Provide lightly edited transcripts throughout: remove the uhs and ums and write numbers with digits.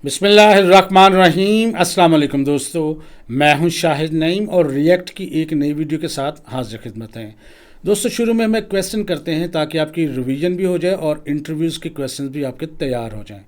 बिस्मिल्लाहिर्रहमानिर्रहीम। अस्सलाम वालेकुम दोस्तों, मैं हूं शाहिद नईम और रिएक्ट की एक नई वीडियो के साथ हाजिर खिदमत हैं। दोस्तों, शुरू में हमें क्वेश्चन करते हैं ताकि आपकी रिवीजन भी हो जाए और इंटरव्यूज़ के क्वेश्चन भी आपके तैयार हो जाएं।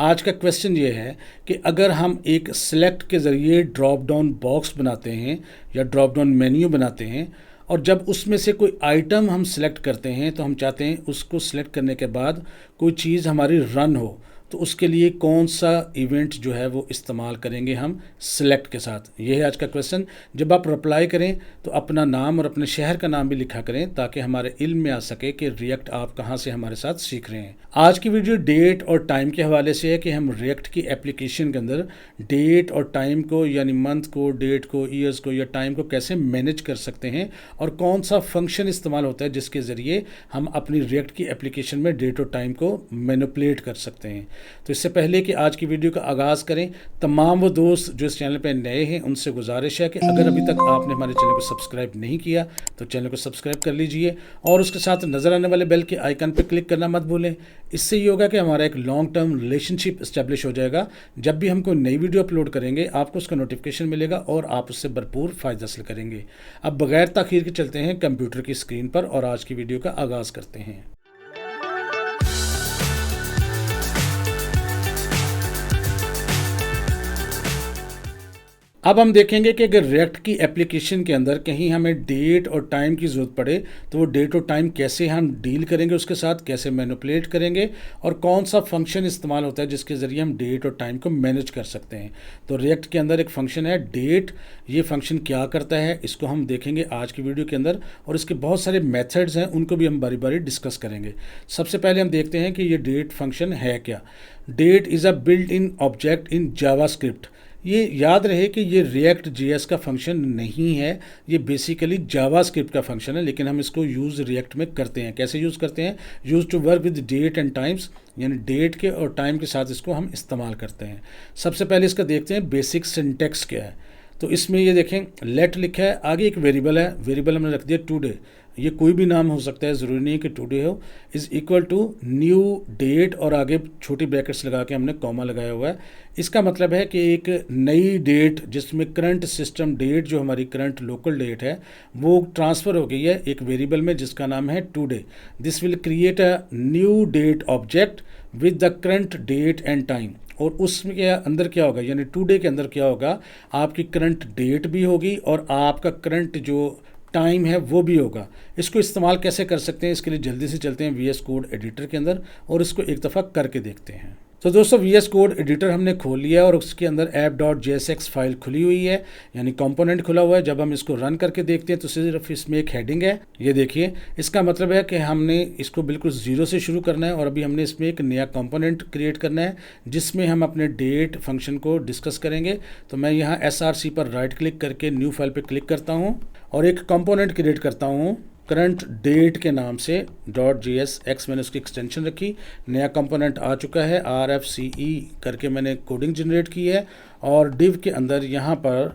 आज का क्वेश्चन ये है कि अगर हम एक सेलेक्ट के ज़रिए ड्रॉप डाउन बॉक्स बनाते हैं या ड्रॉप डाउन मेन्यू बनाते हैं और जब उसमें से कोई आइटम हम सेलेक्ट करते हैं तो हम चाहते हैं उसको सेलेक्ट करने के बाद कोई चीज़ हमारी रन हो, तो उसके लिए कौन सा इवेंट जो है वो इस्तेमाल करेंगे हम सेलेक्ट के साथ। ये है आज का क्वेश्चन। जब आप रिप्लाई करें तो अपना नाम और अपने शहर का नाम भी लिखा करें ताकि हमारे इल्म में आ सके कि रिएक्ट आप कहाँ से हमारे साथ सीख रहे हैं। आज की वीडियो डेट और टाइम के हवाले से है कि हम रिएक्ट की एप्लीकेशन के अंदर डेट और टाइम को, यानी मंथ को, डेट को, ईयर्स को या टाइम को कैसे मैनेज कर सकते हैं और कौन सा फंक्शन इस्तेमाल होता है जिसके ज़रिए हम अपनी रिएक्ट की एप्लीकेशन में डेट और टाइम को मैनिपुलेट कर सकते हैं। तो इससे पहले कि आज की वीडियो का आगाज़ करें, तमाम वो दोस्त जो इस चैनल पर नए हैं उनसे गुजारिश है कि अगर अभी तक आपने हमारे चैनल को सब्सक्राइब नहीं किया तो चैनल को सब्सक्राइब कर लीजिए और उसके साथ नज़र आने वाले बेल के आइकन पर क्लिक करना मत भूलें। इससे ये होगा कि हमारा एक लॉन्ग टर्म रिलेशनशिप इस्टेब्लिश हो जाएगा। जब भी हम कोई नई वीडियो अपलोड करेंगे आपको उसका नोटिफिकेशन मिलेगा और आप उससे भरपूर फ़ायदा हासिल करेंगे। अब बगैर ताख़ीर के चलते हैं कंप्यूटर की स्क्रीन पर और आज की वीडियो का आगाज़ करते हैं। अब हम देखेंगे कि अगर रिएक्ट की एप्लीकेशन के अंदर कहीं हमें डेट और टाइम की ज़रूरत पड़े तो वो डेट और टाइम कैसे हम डील करेंगे, उसके साथ कैसे मैनिपुलेट करेंगे और कौन सा फंक्शन इस्तेमाल होता है जिसके ज़रिए हम डेट और टाइम को मैनेज कर सकते हैं। तो रिएक्ट के अंदर एक फ़ंक्शन है डेट। ये फंक्शन क्या करता है इसको हम देखेंगे आज की वीडियो के अंदर और इसके बहुत सारे मेथड्स हैं, उनको भी हम बारी बारी डिस्कस करेंगे। सबसे पहले हम देखते हैं कि ये डेट फंक्शन है क्या। That is a built in object in JavaScript. ये याद रहे कि ये रिएक्ट जेएस का फंक्शन नहीं है, ये बेसिकली जावास्क्रिप्ट का फंक्शन है, लेकिन हम इसको यूज़ रिएक्ट में करते हैं। कैसे यूज़ करते हैं? Use to work with date and times, यानी डेट के और टाइम के साथ इसको हम इस्तेमाल करते हैं। सबसे पहले इसका देखते हैं बेसिक सिंटेक्स क्या है। तो इसमें ये देखें, लेट लिखा है, आगे एक वेरिएबल है, वेरिएबल हमने रख दिया टुडे। ये कोई भी नाम हो सकता है, ज़रूरी नहीं कि टुडे हो। Is equal to new date और आगे छोटी ब्रैकेट्स लगा के हमने कॉमा लगाया हुआ है। इसका मतलब है कि एक नई डेट जिसमें करंट सिस्टम डेट जो हमारी करंट लोकल डेट है वो ट्रांसफ़र हो गई है एक वेरिएबल में जिसका नाम है today. This will create a new date object with the current date and time. और उसमें के अंदर क्या होगा, यानी टुडे के अंदर क्या होगा, आपकी करंट डेट भी होगी और आपका करंट जो टाइम है वो भी होगा। इसको इस्तेमाल कैसे कर सकते हैं, इसके लिए जल्दी से चलते हैं वीएस कोड एडिटर के अंदर और इसको एक दफ़ा करके देखते हैं। तो दोस्तों, वीएस कोड एडिटर हमने खोल लिया और उसके अंदर app.jsx फाइल खुली हुई है, यानी कंपोनेंट खुला हुआ है। जब हम इसको रन करके देखते हैं तो सिर्फ इसमें एक हेडिंग है, ये देखिए। इसका मतलब है कि हमने इसको बिल्कुल ज़ीरो से शुरू करना है और अभी हमने इसमें एक नया कंपोनेंट क्रिएट करना है जिसमें हम अपने डेट फंक्शन को डिस्कस करेंगे। तो मैं यहाँ SRC पर राइट क्लिक करके न्यू फाइल पर क्लिक करता हूँ और एक कंपोनेंट क्रिएट करता हूँ करंट डेट के नाम से .jsx। मैंने उसकी एक्सटेंशन रखी, नया कंपोनेंट आ चुका है, RFCE करके मैंने कोडिंग जनरेट की है और डिव के अंदर यहाँ पर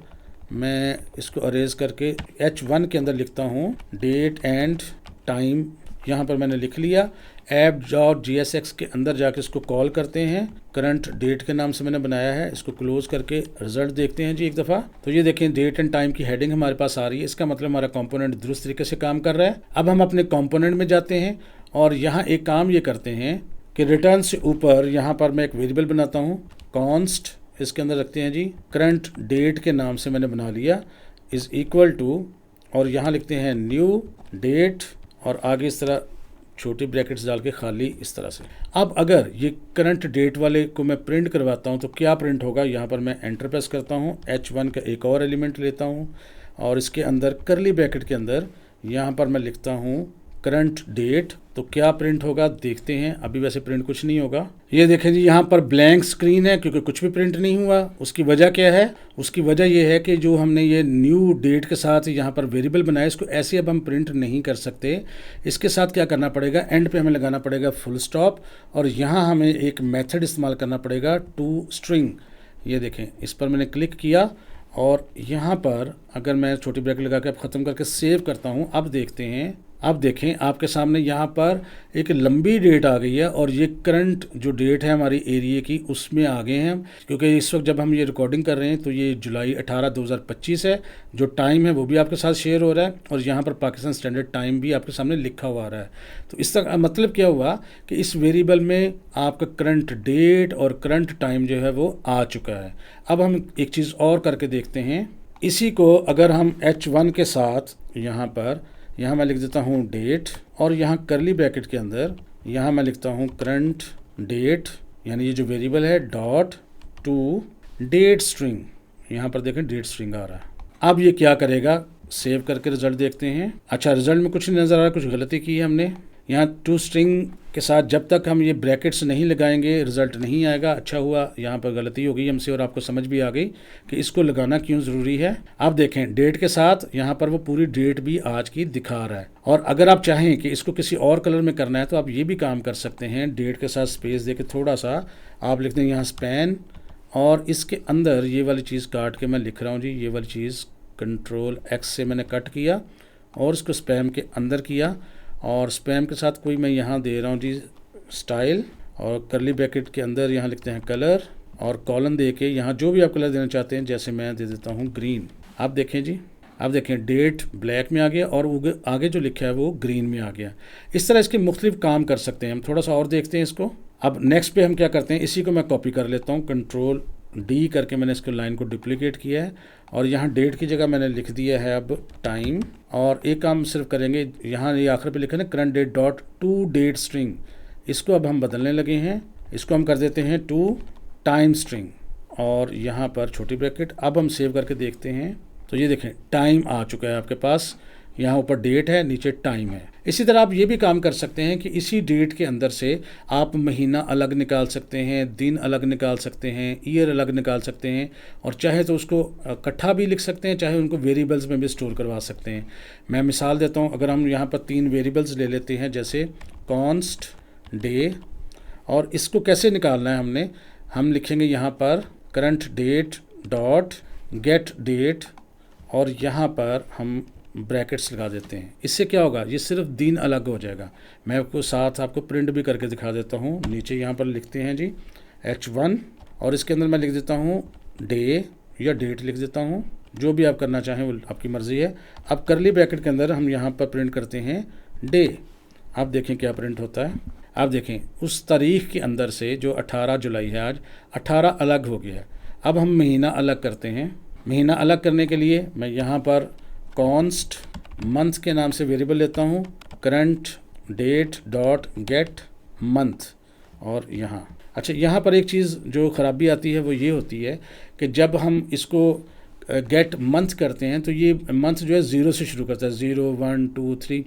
मैं इसको अरेज करके H1 के अंदर लिखता हूँ डेट एंड टाइम। यहाँ पर मैंने लिख लिया। app.jsx के अंदर जाके इसको कॉल करते हैं, करंट डेट के नाम से मैंने बनाया है। इसको क्लोज करके रिजल्ट देखते हैं जी एक दफ़ा। तो ये देखें, डेट एंड टाइम की हेडिंग हमारे पास आ रही है। इसका मतलब हमारा कंपोनेंट दुरुस्त तरीके से काम कर रहा है। अब हम अपने कंपोनेंट में जाते हैं और यहाँ एक काम ये करते हैं कि रिटर्न से ऊपर यहाँ पर मैं एक वेरिएबल बनाता हूँ कॉन्स्ट। इसके अंदर रखते हैं जी करंट डेट के नाम से मैंने बना लिया, इज़ इक्वल टू, और यहाँ लिखते हैं न्यू डेट और आगे इस तरह छोटी ब्रैकेट्स डाल के खाली इस तरह से। अब अगर ये करंट डेट वाले को मैं प्रिंट करवाता हूँ तो क्या प्रिंट होगा, यहाँ पर मैं एंटर प्रेस करता हूँ, H1 का एक और एलिमेंट लेता हूँ और इसके अंदर करली ब्रैकेट के अंदर यहाँ पर मैं लिखता हूँ करंट डेट। तो क्या प्रिंट होगा देखते हैं। अभी वैसे प्रिंट कुछ नहीं होगा। ये देखें जी, यहाँ पर ब्लैंक स्क्रीन है क्योंकि कुछ भी प्रिंट नहीं हुआ। उसकी वजह क्या है? उसकी वजह ये है कि जो हमने ये न्यू डेट के साथ यहाँ पर वेरिएबल बनाया, इसको ऐसे अब हम प्रिंट नहीं कर सकते। इसके साथ क्या करना पड़ेगा, एंड पे हमें लगाना पड़ेगा फुल स्टॉप और यहाँ हमें एक मेथड इस्तेमाल करना पड़ेगा टू स्ट्रिंग। ये देखें, इस पर मैंने क्लिक किया और यहाँ पर अगर मैं छोटी ब्रैकेट लगा के अब ख़त्म करके सेव करता हूँ, अब देखते हैं अब देखें आपके सामने यहाँ पर एक लंबी डेट आ गई है और ये करंट जो डेट है हमारी एरिया की उसमें आ गए हैं हम, क्योंकि इस वक्त जब हम ये रिकॉर्डिंग कर रहे हैं तो ये जुलाई 18 2025 है। जो टाइम है वो भी आपके साथ शेयर हो रहा है और यहाँ पर पाकिस्तान स्टैंडर्ड टाइम भी आपके सामने लिखा हुआ आ रहा है। तो इस तक मतलब क्या हुआ कि इस वेरिएबल में आपका करंट डेट और करंट टाइम जो है वो आ चुका है। अब हम एक चीज़ और करके देखते हैं, इसी को अगर हम H1 के साथ यहाँ मैं लिख देता हूँ डेट और यहाँ करली ब्रैकेट के अंदर यहाँ मैं लिखता हूँ करंट डेट, यानी ये जो वेरिएबल है डॉट टू डेट स्ट्रिंग, यहाँ पर देखें डेट स्ट्रिंग आ रहा है। अब ये क्या करेगा, सेव करके रिजल्ट देखते हैं। अच्छा, रिजल्ट में कुछ नहीं नज़र आ रहा, कुछ गलती की है हमने। यहाँ टू स्ट्रिंग के साथ जब तक हम ये ब्रैकेट्स नहीं लगाएंगे रिजल्ट नहीं आएगा। अच्छा हुआ यहाँ पर गलती हो गई हमसे और आपको समझ भी आ गई कि इसको लगाना क्यों ज़रूरी है। आप देखें डेट के साथ यहाँ पर वो पूरी डेट भी आज की दिखा रहा है। और अगर आप चाहें कि इसको किसी और कलर में करना है तो आप ये भी काम कर सकते हैं, डेट के साथ स्पेस दे के थोड़ा सा आप लिखते हैं यहाँ स्पैन और इसके अंदर ये वाली चीज़ काट के मैं लिख रहा हूँ जी, ये वाली चीज़ कंट्रोल एक्स से मैंने कट किया और इसको स्पैम के अंदर किया और स्पैम के साथ कोई मैं यहाँ दे रहा हूँ जी स्टाइल और करली ब्रैकेट के अंदर यहाँ लिखते हैं कलर और कॉलन दे के यहाँ जो भी आप कलर देना चाहते हैं, जैसे मैं दे देता हूँ ग्रीन। आप देखें जी, आप देखें डेट ब्लैक में आ गया और आगे जो लिखा है वो ग्रीन में आ गया। इस तरह इसके मुख्तलिफ काम कर सकते हैं हम। थोड़ा सा और देखते हैं इसको। अब नेक्स्ट पे हम क्या करते हैं, इसी को मैं कॉपी कर लेता हूँ, कंट्रोल डी करके मैंने इसको लाइन को डुप्लीकेट किया है और यहाँ डेट की जगह मैंने लिख दिया है अब टाइम। और एक काम सिर्फ करेंगे, यहाँ ये आखिर पे लिखा है ना current date dot to date string, इसको अब हम बदलने लगे हैं। इसको हम कर देते हैं टू टाइम स्ट्रिंग और यहाँ पर छोटी ब्रैकेट। अब हम सेव करके देखते हैं तो ये देखें टाइम आ चुका है आपके पास, यहाँ ऊपर डेट है नीचे टाइम है। इसी तरह आप ये भी काम कर सकते हैं कि इसी डेट के अंदर से आप महीना अलग निकाल सकते हैं, दिन अलग निकाल सकते हैं, ईयर अलग निकाल सकते हैं और चाहे तो उसको इकट्ठा भी लिख सकते हैं, चाहे उनको वेरिएबल्स में भी स्टोर करवा सकते हैं। मैं मिसाल देता हूँ, अगर हम यहाँ पर 3 वेरिएबल्स ले लेते हैं जैसे कॉन्स्ट डे, और इसको कैसे निकालना है हम लिखेंगे यहाँ पर current date dot get date और यहाँ पर हम ब्रैकेट्स लगा देते हैं। इससे क्या होगा, ये सिर्फ दिन अलग हो जाएगा। मैं आपको प्रिंट भी करके दिखा देता हूँ। नीचे यहाँ पर लिखते हैं जी H1 और इसके अंदर मैं लिख देता हूँ डे या डेट लिख देता हूँ, जो भी आप करना चाहें वो आपकी मर्ज़ी है। अब करली ब्रैकेट के अंदर हम यहाँ पर प्रिंट करते हैं डे। आप देखें क्या प्रिंट होता है। आप देखें उस तारीख के अंदर से जो 18 जुलाई है, आज 18 अलग हो गया है। अब हम महीना अलग करते हैं। महीना अलग करने के लिए मैं यहाँ पर कॉन्स्ट मंथ के नाम से वेरिएबल लेता हूँ, current date dot get month. और यहाँ पर एक चीज़ जो ख़राबी आती है वो ये होती है कि जब हम इसको गेट मंथ करते हैं तो ये मंथ जो है 0 से शुरू करता है, 0 1 2 3।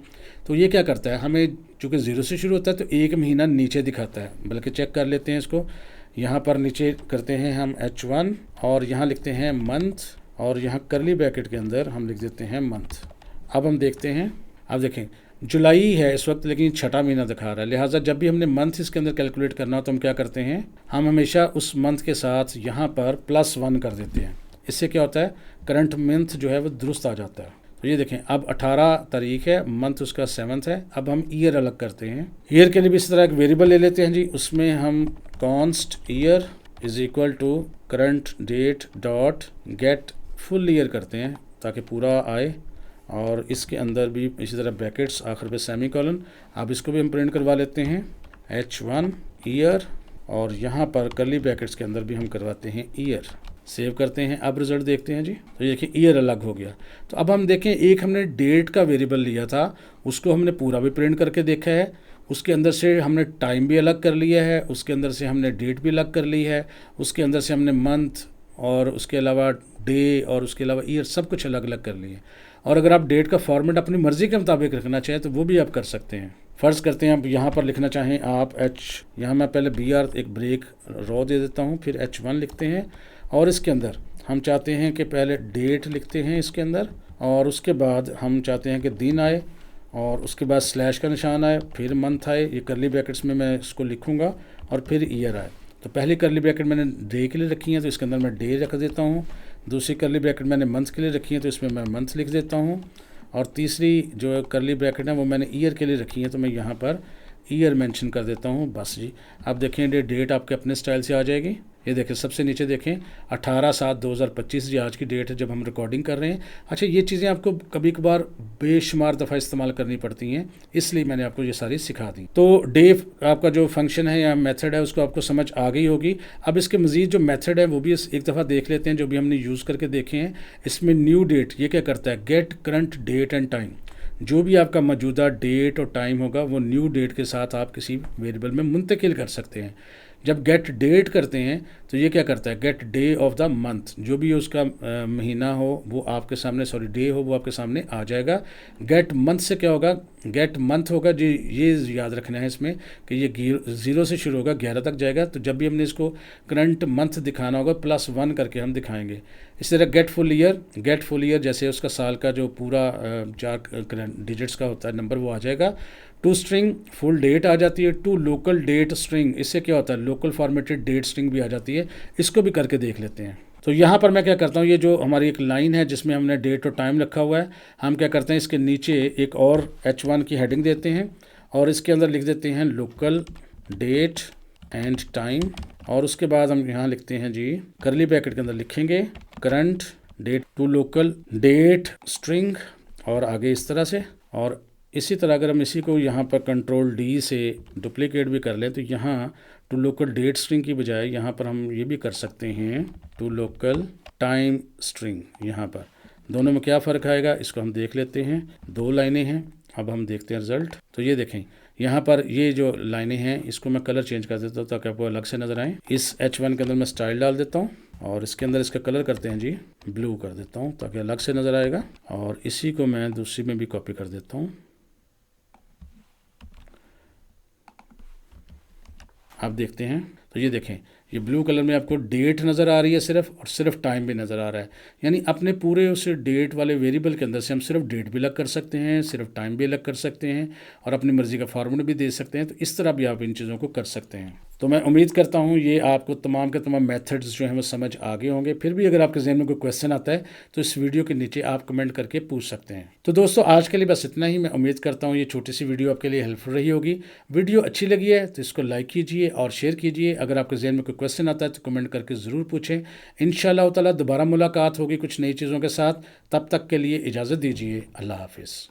तो ये क्या करता है, हमें चूँकि 0 से शुरू होता है तो एक महीना नीचे दिखाता है। बल्कि चेक कर लेते हैं इसको, यहाँ पर नीचे करते हैं हम H1 और यहाँ लिखते हैं मंथ और यहाँ करली ब्रैकेट के अंदर हम लिख देते हैं मंथ। अब हम देखते हैं, अब देखें जुलाई है इस वक्त लेकिन छठा महीना दिखा रहा है, लिहाजा जब भी हमने मंथ इसके अंदर कैलकुलेट करना हो तो हम क्या करते हैं, हम हमेशा उस मंथ के साथ यहाँ पर +1 कर देते हैं। इससे क्या होता है, करंट मंथ जो है वो दुरुस्त आ जाता है। तो ये देखें अब 18 तारीख है, मंथ उसका 7 है। अब हम ईयर अलग करते हैं। ईयर के लिए भी इस तरह एक वेरिएबल ले लेते हैं जी, उसमें हम const year is equal to current date dot get full year करते हैं ताकि पूरा आए। और इसके अंदर भी इसी तरह ब्रैकेट्स, आखिर पे सेमीकोलन। अब इसको भी हम प्रिंट करवा लेते हैं H1 ईयर और यहाँ पर करली ब्रैकेट्स के अंदर भी हम करवाते हैं ईयर। सेव करते हैं। अब रिज़ल्ट देखते हैं जी, तो ये देखिए ईयर अलग हो गया। तो अब हम देखें, एक हमने डेट का वेरिएबल लिया था, उसको हमने पूरा भी प्रिंट करके देखा है, उसके अंदर से हमने टाइम भी अलग कर लिया है, उसके अंदर से हमने डेट भी अलग कर ली है, उसके अंदर से हमने मंथ और उसके अलावा डे और उसके अलावा ईयर सब कुछ अलग अलग कर लिए। और अगर आप डेट का फॉर्मेट अपनी मर्ज़ी के मुताबिक रखना चाहें तो वो भी आप कर सकते हैं। फ़र्ज़ करते हैं आप यहाँ पर लिखना चाहें आप यहाँ मैं पहले BR एक ब्रेक रॉ दे देता हूँ, फिर H1 लिखते हैं और इसके अंदर हम चाहते हैं कि पहले डेट लिखते हैं इसके अंदर और उसके बाद हम चाहते हैं कि दिन आए और उसके बाद स्लैश का निशान आए, फिर मंथ आए, ये करली ब्रैकेट्स में मैं इसको लिखूँगा और फिर ईयर आए। तो पहली करली ब्रैकेट मैंने डे के लिए रखी है तो इसके अंदर मैं डे रख देता हूँ। दूसरी करली ब्रैकेट मैंने मंथ के लिए रखी है तो इसमें मैं मंथ लिख देता हूँ और तीसरी जो करली ब्रैकेट है वो मैंने ईयर के लिए रखी है, तो मैं यहाँ पर ईयर मेंशन कर देता हूँ। बस जी, अब देखें डेट आपके अपने स्टाइल से आ जाएगी। ये देखें सबसे नीचे देखें 18/7/2025 जी आज की डेट है जब हम रिकॉर्डिंग कर रहे हैं। अच्छा, ये चीज़ें आपको कभी कभार बेशुमार दफ़ा इस्तेमाल करनी पड़ती हैं, इसलिए मैंने आपको ये सारी सिखा दी। तो डे आपका जो फंक्शन है या मेथड है उसको आपको समझ आ गई होगी। अब इसके मज़ीद जो मेथड है वो भी एक दफ़ा देख लेते हैं, जो भी हमने यूज़ करके देखे हैं। इसमें न्यू डेट ये क्या करता है, get current date and time. जो भी आपका मौजूदा डेट और टाइम होगा वो न्यू डेट के साथ आप किसी वेरिएबल में मुंतकिल कर सकते हैं। जब गेट डेट करते हैं तो ये क्या करता है, get day of the month, जो भी उसका महीना हो वो आपके सामने, सॉरी डे हो वो आपके सामने आ जाएगा। गेट मंथ से क्या होगा, गेट मंथ होगा जी, ये याद रखना है इसमें कि ये 0 से शुरू होगा 11 तक जाएगा। तो जब भी हमने इसको करंट मंथ दिखाना होगा +1 करके हम दिखाएंगे। इसी तरह gate full year, gate full year जैसे उसका साल का जो पूरा 4 डिजिट्स का होता है नंबर वो आ जाएगा। टू स्ट्रिंग फुल डेट आ जाती है। टू लोकल डेट स्ट्रिंग, इससे क्या होता है, लोकल फॉर्मेटेड डेट स्ट्रिंग भी आ जाती है। इसको भी करके देख लेते हैं। तो यहाँ पर मैं क्या करता हूँ, ये जो हमारी एक लाइन है जिसमें हमने डेट और टाइम रखा हुआ है, हम क्या करते हैं इसके नीचे एक और H1 की हेडिंग देते हैं और इसके अंदर लिख देते हैं लोकल डेट एंड टाइम। और उसके बाद हम यहाँ लिखते हैं जी, करली ब्रैकेट के अंदर लिखेंगे current date to local date string, और आगे इस तरह से। और इसी तरह अगर हम इसी को यहाँ पर Ctrl+D से डुप्लीकेट भी कर लें तो यहाँ टू लोकल डेट स्ट्रिंग की बजाय यहाँ पर हम ये भी कर सकते हैं टू लोकल टाइम स्ट्रिंग। यहाँ पर दोनों में क्या फ़र्क आएगा इसको हम देख लेते हैं। 2 लाइनें हैं, अब हम देखते हैं रिज़ल्ट। तो ये देखें यहाँ पर ये जो लाइनें हैं इसको मैं कलर चेंज कर देता हूँ ताकि आपको अलग से नज़र आए। इस H1 के अंदर मैं स्टाइल डाल देता हूँ और इसके अंदर इसका कलर करते हैं जी ब्लू कर देता हूँ ताकि अलग से नज़र आएगा। और इसी को मैं दूसरी में भी कॉपी कर देता हूँ। आप देखते हैं तो ये देखें ये ब्लू कलर में आपको डेट नज़र आ रही है सिर्फ, और सिर्फ टाइम भी नज़र आ रहा है। यानी अपने पूरे उस डेट वाले वेरिएबल के अंदर से हम सिर्फ डेट भी अलग कर सकते हैं, सिर्फ टाइम भी अलग कर सकते हैं और अपनी मर्ज़ी का फॉर्मूला भी दे सकते हैं। तो इस तरह भी आप इन चीज़ों को कर सकते हैं। तो मैं उम्मीद करता हूँ ये आपको तमाम के तमाम मेथड्स जो हैं वो समझ आ गए होंगे। फिर भी अगर आपके जहन में कोई क्वेश्चन आता है तो इस वीडियो के नीचे आप कमेंट करके पूछ सकते हैं। तो दोस्तों आज के लिए बस इतना ही। मैं उम्मीद करता हूँ ये छोटी सी वीडियो आपके लिए हेल्पफुल रही होगी। वीडियो अच्छी लगी है तो इसको लाइक कीजिए और शेयर कीजिए। अगर आपके जहन में कोई क्वेश्चन आता है तो कमेंट करके ज़रूर पूछें। इंशाअल्लाह ताला दोबारा मुलाकात होगी कुछ नई चीज़ों के साथ। तब तक के लिए इजाज़त दीजिए। अल्लाह हाफिज़।